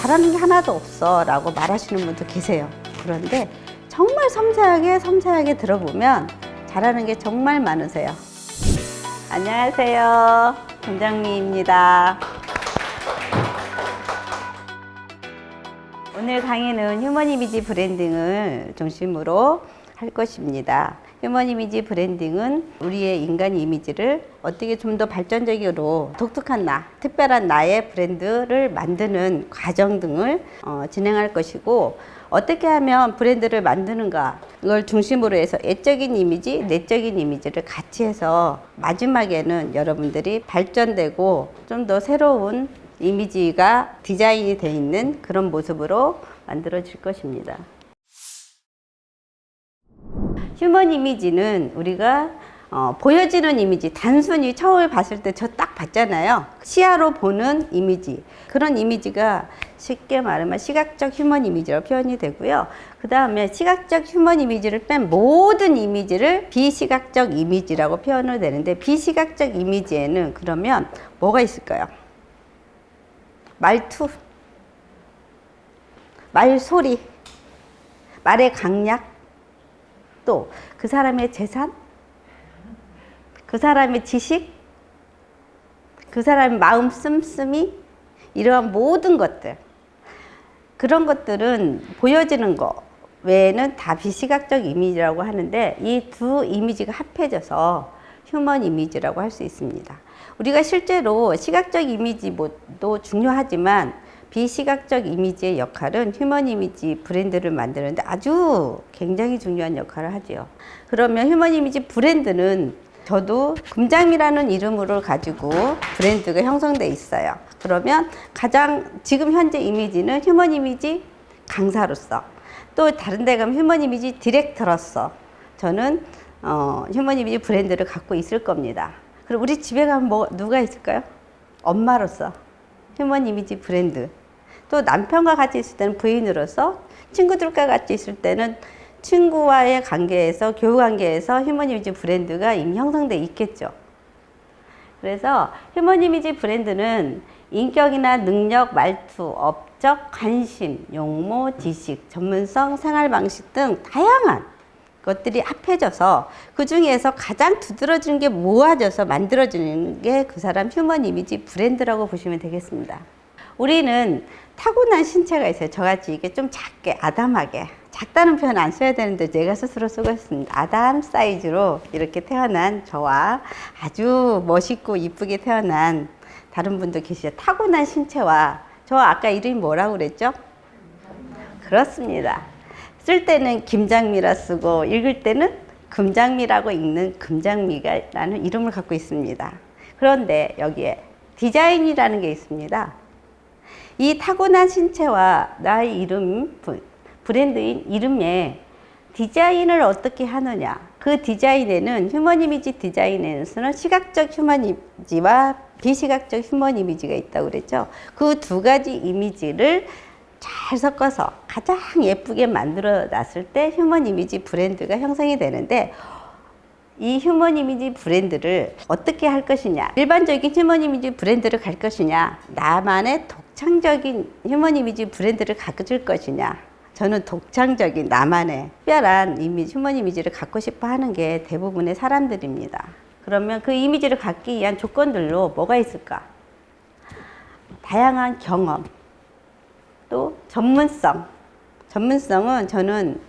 잘하는 게 하나도 없어 라고 말하시는 분도 계세요. 그런데 정말 섬세하게 들어보면 잘하는 게 정말 많으세요. 안녕하세요. 김장미입니다. 오늘 강의는 휴먼 이미지 브랜딩을 중심으로 할 것입니다. 휴먼 이미지 브랜딩은 우리의 인간 이미지를 어떻게 좀 더 발전적으로 독특한 나, 특별한 나의 브랜드를 만드는 과정 등을 진행할 것이고, 어떻게 하면 브랜드를 만드는가, 이걸 중심으로 해서 애적인 이미지, 내적인 이미지를 같이 해서 마지막에는 여러분들이 발전되고 좀 더 새로운 이미지가 디자인이 되어 있는 그런 모습으로 만들어질 것입니다. 휴먼 이미지는 우리가 보여지는 이미지, 단순히 처음에 봤을 때 저 딱 봤잖아요. 시야로 보는 이미지, 그런 이미지가 쉽게 말하면 시각적 휴먼 이미지로 표현이 되고요. 그 다음에 시각적 휴먼 이미지를 뺀 모든 이미지를 비시각적 이미지라고 표현을 되는데, 비시각적 이미지에는 그러면 뭐가 있을까요? 말투, 말소리, 말의 강약, 또 그 사람의 재산, 그 사람의 지식, 그 사람의 마음 씀씀이, 이러한 모든 것들, 그런 것들은 보여지는 거 외에는 다 비시각적 이미지라고 하는데, 이 두 이미지가 합해져서 휴먼 이미지라고 할 수 있습니다. 우리가 실제로 시각적 이미지도 중요하지만 비시각적 이미지의 역할은 휴먼 이미지 브랜드를 만드는데 아주 굉장히 중요한 역할을 하죠. 그러면 휴먼 이미지 브랜드는 저도 금장미라는 이름으로 가지고 브랜드가 형성돼 있어요. 그러면 가장 지금 현재 이미지는 휴먼 이미지 강사로서, 또 다른 데 가면 휴먼 이미지 디렉터로서 저는 휴먼 이미지 브랜드를 갖고 있을 겁니다. 그리고 우리 집에 가면 누가 있을까요? 엄마로서 휴먼 이미지 브랜드, 또 남편과 같이 있을 때는 부인으로서, 친구들과 같이 있을 때는 친구와의 관계에서, 교우 관계에서 휴먼 이미지 브랜드가 이미 형성돼 있겠죠. 그래서 휴먼 이미지 브랜드는 인격이나 능력, 말투, 업적, 관심, 용모, 지식, 전문성, 생활 방식 등 다양한 것들이 합해져서 그 중에서 가장 두드러지는 게 모아져서 만들어지는 게 그 사람 휴먼 이미지 브랜드라고 보시면 되겠습니다. 우리는 타고난 신체가 있어요. 저같이 이게 좀 작게, 아담하게. 작다는 표현 안 써야 되는데 제가 스스로 쓰고 있습니다. 아담 사이즈로 이렇게 태어난 저와 아주 멋있고 이쁘게 태어난 다른 분도 계시죠. 타고난 신체와, 저 아까 이름이 뭐라고 그랬죠? 그렇습니다. 쓸 때는 김장미라 쓰고 읽을 때는 금장미라고 읽는 금장미라는 이름을 갖고 있습니다. 그런데 여기에 디자인이라는 게 있습니다. 이 타고난 신체와 나의 이름, 브랜드인 이름에 디자인을 어떻게 하느냐, 그 디자인에는 휴먼 이미지 디자인에서는 시각적 휴먼 이미지와 비시각적 휴먼 이미지가 있다고 그랬죠. 그 두 가지 이미지를 잘 섞어서 가장 예쁘게 만들어 놨을 때 휴먼 이미지 브랜드가 형성이 되는데, 이 휴먼 이미지 브랜드를 어떻게 할 것이냐, 일반적인 휴먼 이미지 브랜드를 갈 것이냐, 나만의 독창적인 휴먼 이미지 브랜드를 가질 것이냐. 저는 독창적인 나만의 특별한 이미지, 휴먼 이미지를 갖고 싶어 하는 게 대부분의 사람들입니다. 그러면 그 이미지를 갖기 위한 조건들로 뭐가 있을까? 다양한 경험, 또 전문성. 전문성은 저는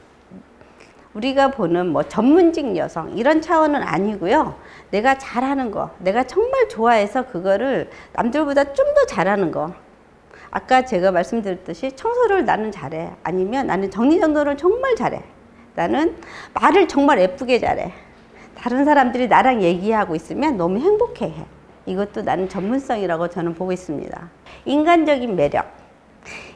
우리가 보는 전문직 여성 이런 차원은 아니고요. 내가 잘하는 거, 내가 정말 좋아해서 그거를 남들보다 좀 더 잘하는 거. 아까 제가 말씀드렸듯이 청소를 나는 잘해. 아니면 나는 정리정돈을 정말 잘해. 나는 말을 정말 예쁘게 잘해. 다른 사람들이 나랑 얘기하고 있으면 너무 행복해. 이것도 나는 전문성이라고 저는 보고 있습니다. 인간적인 매력.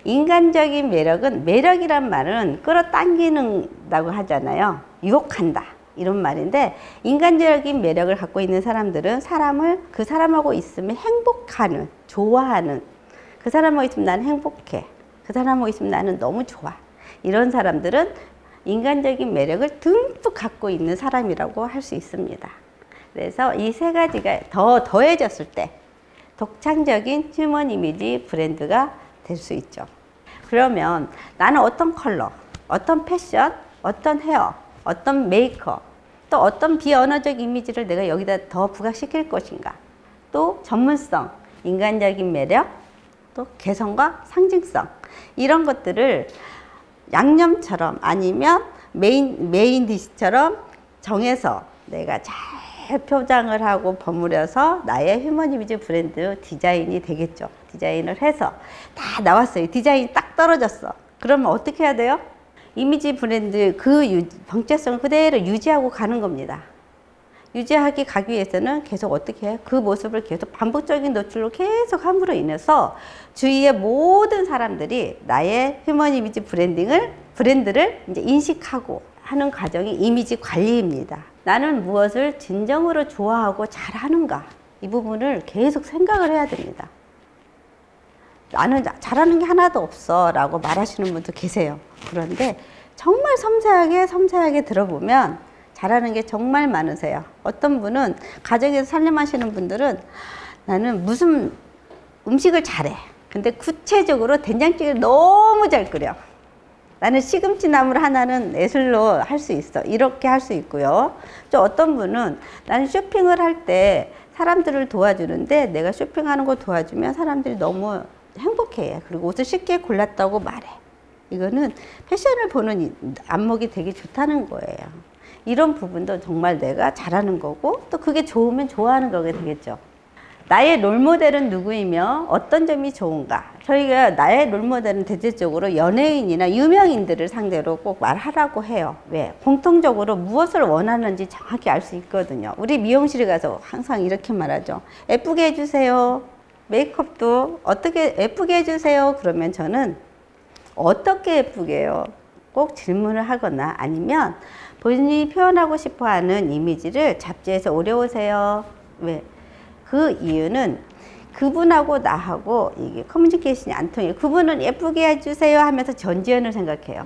인간적인 매력은, 매력이란 말은 끌어당기는다고 하잖아요. 유혹한다, 이런 말인데, 인간적인 매력을 갖고 있는 사람들은 그 사람하고 있으면 행복하는, 좋아하는, 그 사람하고 있으면 나는 행복해, 그 사람하고 있으면 나는 너무 좋아, 이런 사람들은 인간적인 매력을 듬뿍 갖고 있는 사람이라고 할 수 있습니다. 그래서 이 세 가지가 더해졌을 때 독창적인 휴먼 이미지 브랜드가 될 수 있죠. 그러면 나는 어떤 컬러, 어떤 패션, 어떤 헤어, 어떤 메이크업, 또 어떤 비언어적 이미지를 내가 여기다 더 부각시킬 것인가. 또 전문성, 인간적인 매력, 또 개성과 상징성. 이런 것들을 양념처럼 아니면 메인 디시처럼 정해서 내가 잘 표장을 하고 버무려서 나의 휴먼 이미지 브랜드 디자인이 되겠죠. 디자인을 해서 다 나왔어요. 디자인이 딱 떨어졌어. 그러면 어떻게 해야 돼요? 이미지 브랜드 그 정체성을 그대로 유지하고 가는 겁니다. 유지하게 가기 위해서는 계속 어떻게 해요? 그 모습을 계속 반복적인 노출로 계속 함으로 인해서 주위의 모든 사람들이 나의 휴먼 이미지 브랜드를 이제 인식하고 하는 과정이 이미지 관리입니다. 나는 무엇을 진정으로 좋아하고 잘하는가? 이 부분을 계속 생각을 해야 됩니다. 나는 잘하는 게 하나도 없어 라고 말하시는 분도 계세요. 그런데 정말 섬세하게 들어보면 잘하는 게 정말 많으세요. 어떤 분은 가정에서 살림하시는 분들은 나는 무슨 음식을 잘해. 근데 구체적으로 된장찌개를 너무 잘 끓여. 나는 시금치 나물 하나는 예술로 할 수 있어. 이렇게 할 수 있고요. 또 어떤 분은 나는 쇼핑을 할 때 사람들을 도와주는데 내가 쇼핑하는 거 도와주면 사람들이 너무 행복해. 그리고 옷을 쉽게 골랐다고 말해. 이거는 패션을 보는 안목이 되게 좋다는 거예요. 이런 부분도 정말 내가 잘하는 거고 또 그게 좋으면 좋아하는 거게 되겠죠. 나의 롤모델은 누구이며 어떤 점이 좋은가? 저희가 나의 롤모델은 대체적으로 연예인이나 유명인들을 상대로 꼭 말하라고 해요. 왜? 공통적으로 무엇을 원하는지 정확히 알 수 있거든요. 우리 미용실에 가서 항상 이렇게 말하죠. 예쁘게 해주세요. 메이크업도 어떻게 예쁘게 해주세요. 그러면 저는 어떻게 예쁘게 해요? 꼭 질문을 하거나 아니면 본인이 표현하고 싶어 하는 이미지를 잡지에서 오려오세요. 왜? 그 이유는 그분하고 나하고 이게 커뮤니케이션이 안 통해요. 그분은 예쁘게 해주세요 하면서 전지현을 생각해요.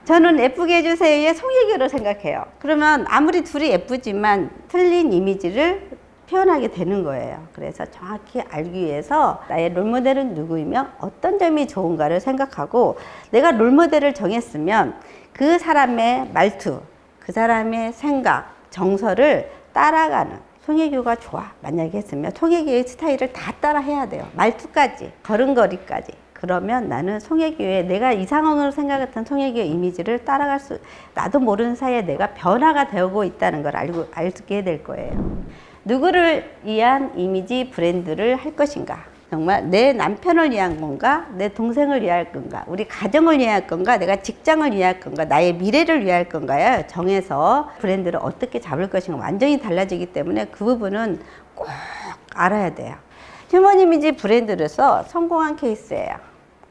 저는 예쁘게 해주세요의 송혜교를 생각해요. 그러면 아무리 둘이 예쁘지만 틀린 이미지를 표현하게 되는 거예요. 그래서 정확히 알기 위해서 나의 롤모델은 누구이며 어떤 점이 좋은가를 생각하고 내가 롤모델을 정했으면 그 사람의 말투, 그 사람의 생각, 정서를 따라가는 송혜교가 좋아. 만약에 했으면 송혜교의 스타일을 다 따라 해야 돼요. 말투까지, 걸음걸이까지. 그러면 나는 송혜교의 내가 이상형으로 생각했던 송혜교의 이미지를 따라갈 수, 나도 모르는 사이에 내가 변화가 되고 있다는 걸 알게 될 거예요. 누구를 위한 이미지 브랜드를 할 것인가? 정말 내 남편을 위한 건가? 내 동생을 위할 건가? 우리 가정을 위할 건가? 내가 직장을 위할 건가? 나의 미래를 위할 건가요? 정해서 브랜드를 어떻게 잡을 것인가 완전히 달라지기 때문에 그 부분은 꼭 알아야 돼요. 휴먼 이미지 브랜드로서 성공한 케이스예요.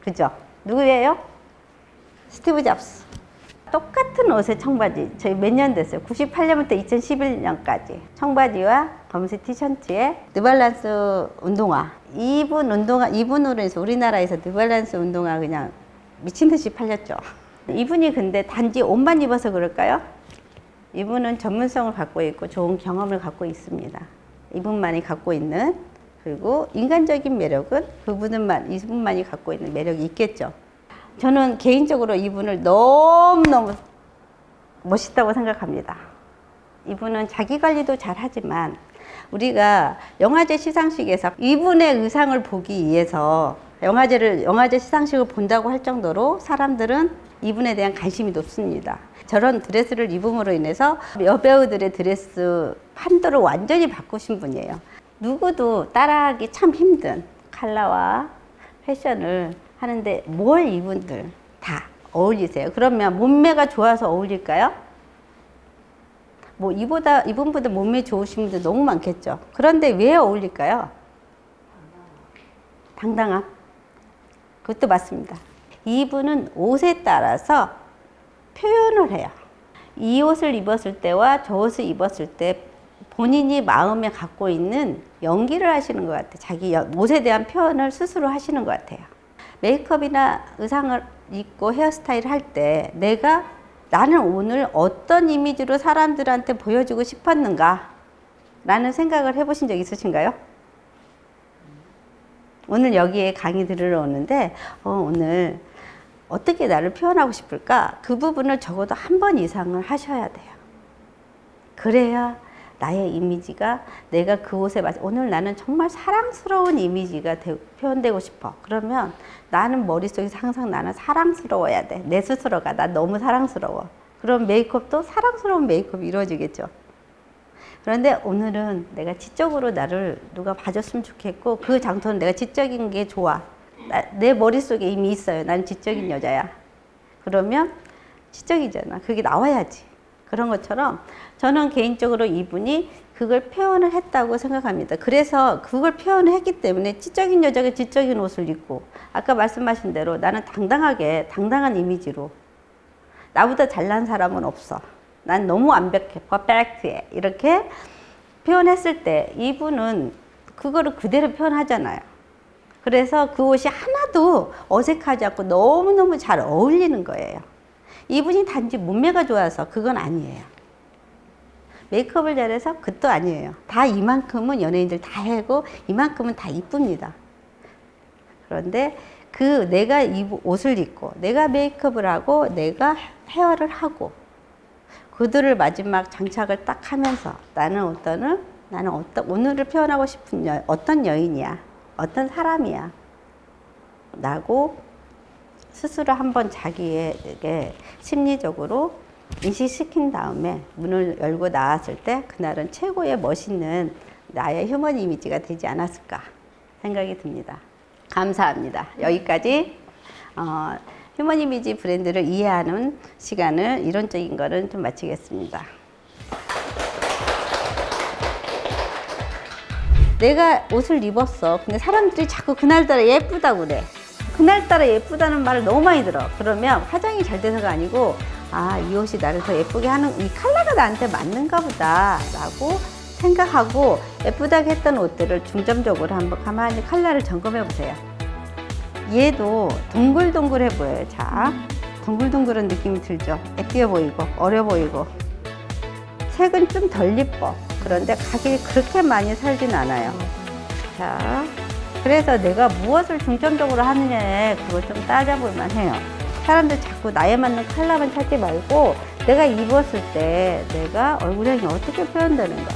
그죠? 누구예요? 스티브 잡스. 똑같은 옷의 청바지. 저희 몇 년 됐어요? 98년부터 2011년까지. 청바지와 검은색 티셔츠에 뉴발란스 운동화. 이분으로 해서 우리나라에서 뉴발란스 운동화 그냥 미친 듯이 팔렸죠. 이분이 근데 단지 옷만 입어서 그럴까요? 이분은 전문성을 갖고 있고 좋은 경험을 갖고 있습니다. 이분만이 갖고 있는, 그리고 인간적인 매력은 이분만이 갖고 있는 매력이 있겠죠. 저는 개인적으로 이분을 너무너무 멋있다고 생각합니다. 이분은 자기 관리도 잘 하지만 우리가 영화제 시상식에서 이분의 의상을 보기 위해서 영화제 시상식을 본다고 할 정도로 사람들은 이분에 대한 관심이 높습니다. 저런 드레스를 입음으로 인해서 여배우들의 드레스 판도를 완전히 바꾸신 분이에요. 누구도 따라하기 참 힘든 컬러와 패션을 하는데 뭘 이분들 다 어울리세요. 그러면 몸매가 좋아서 어울릴까요? 뭐 이분보다 몸매 좋으신 분들 너무 많겠죠. 그런데 왜 어울릴까요? 당당함. 그것도 맞습니다. 이분은 옷에 따라서 표현을 해요. 이 옷을 입었을 때와 저 옷을 입었을 때 본인이 마음에 갖고 있는 연기를 하시는 것 같아요. 자기 옷에 대한 표현을 스스로 하시는 것 같아요. 메이크업이나 의상을 입고 헤어스타일을 할 때 나는 오늘 어떤 이미지로 사람들한테 보여주고 싶었는가 라는 생각을 해보신 적 있으신가요? 오늘 여기에 강의 들으러 오는데 오늘 어떻게 나를 표현하고 싶을까? 그 부분을 적어도 한 번 이상을 하셔야 돼요. 그래야 나의 이미지가 내가 그 옷에 맞아. 오늘 나는 정말 사랑스러운 이미지가 표현되고 싶어. 그러면 나는 머릿속에서 항상 나는 사랑스러워야 돼. 내 스스로가 나 너무 사랑스러워. 그럼 메이크업도 사랑스러운 메이크업이 이루어지겠죠. 그런데 오늘은 내가 지적으로 나를 누가 봐줬으면 좋겠고 그 장소는 내가 지적인 게 좋아. 내 머릿속에 이미 있어요. 난 지적인 여자야. 그러면 지적이잖아. 그게 나와야지. 그런 것처럼 저는 개인적으로 이분이 그걸 표현을 했다고 생각합니다. 그래서 그걸 표현을 했기 때문에 지적인 여자가 지적인 옷을 입고 아까 말씀하신 대로 나는 당당하게 당당한 이미지로 나보다 잘난 사람은 없어. 난 너무 완벽해. 퍼펙트해. 이렇게 표현했을 때 이분은 그거를 그대로 표현하잖아요. 그래서 그 옷이 하나도 어색하지 않고 너무너무 잘 어울리는 거예요. 이분이 단지 몸매가 좋아서 그건 아니에요. 메이크업을 잘해서 그것도 아니에요. 다 이만큼은 연예인들 다 하고 이만큼은 다 이쁩니다. 그런데 그 내가 옷을 입고 내가 메이크업을 하고 내가 헤어를 하고 그들을 마지막 장착을 딱 하면서 나는 오늘을 표현하고 싶은 어떤 여인이야. 어떤 사람이야. 라고 스스로 한번 자기에게 심리적으로 인식시킨 다음에 문을 열고 나왔을 때 그날은 최고의 멋있는 나의 휴먼 이미지가 되지 않았을까 생각이 듭니다. 감사합니다. 여기까지 휴먼 이미지 브랜드를 이해하는 시간을 이론적인 거는 좀 마치겠습니다. 내가 옷을 입었어. 근데 사람들이 자꾸 그날따라 예쁘다고 그래. 그날따라 예쁘다는 말을 너무 많이 들어. 그러면 화장이 잘 돼서가 아니고 이 옷이 나를 더 예쁘게 하는 이 컬러가 나한테 맞는가 보다 라고 생각하고 예쁘다고 했던 옷들을 중점적으로 한번 가만히 컬러를 점검해 보세요. 얘도 동글동글해 보여요. 자, 동글동글한 느낌이 들죠. 예쁘게 보이고 어려 보이고 색은 좀 덜 예뻐. 그런데 가격이 그렇게 많이 살진 않아요. 자, 그래서 내가 무엇을 중점적으로 하느냐에 그걸 좀 따져볼 만해요. 사람들 자꾸 나에 맞는 컬러만 찾지 말고 내가 입었을 때 내가 얼굴형이 어떻게 표현되는가